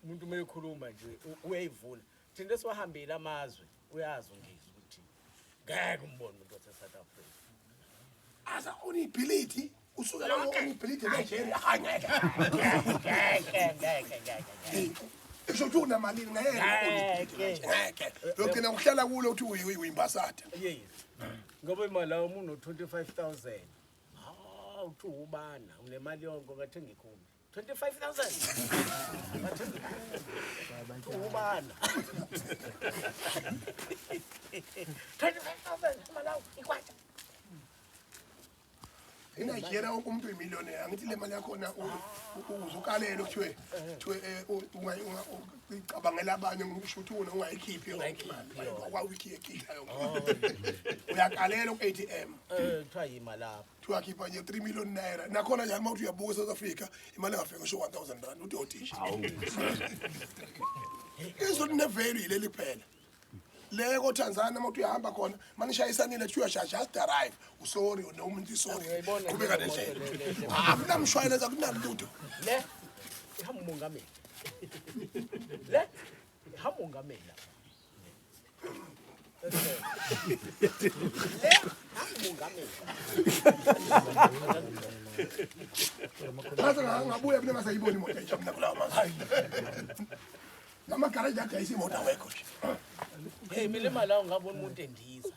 umuntu meyikhuluma nje uyayivula thina esiwahambile amazwe uyazi ungizwe ukuthi ngeke umbone umuntu waseSouth Africa asa unibhilidi usuka lapho unibhilidi ngeke Esho unamalini ngeke lokho nakuhlala kulo uthi uyimbasada yes ngoba imali lawo umuntu no25,000 uthi ubana unemali yonke ngathenga ikhumbi 25,000 ngathenga ikhumbi ubana 25,000 malawo ikwata Nigeria umuntu uyimillionaire angithi le mali yakho na uzukalelo kuthiwe ungacabangela abanye ngisho ukuthi una ungayikhiphi kwa wiki ekhipha yonke uyakalelo ku-ATM kuthiwa yimali lapho uyakhipha nje 3 million naira nakhona nje uma uthi uyabuka eSouth Africa imali engafika ngisho 1,000 rand uthi othisha izo nevalue ileli kuphela leko Tanzania uma uyahamba khona manishayisanile kuthiwa just arrive usorry umuntu sorry kubeka nendlela akunamshwayeleza akunalutho le ihamba umongameli le ihamba umongameli le hamba umongameli Basa ngabuya mina ngasayibona imoto ejamna kulawa manje nama garage akhe ayisimoto awekho nje hey mina imali lawo ngabona umuntu endiza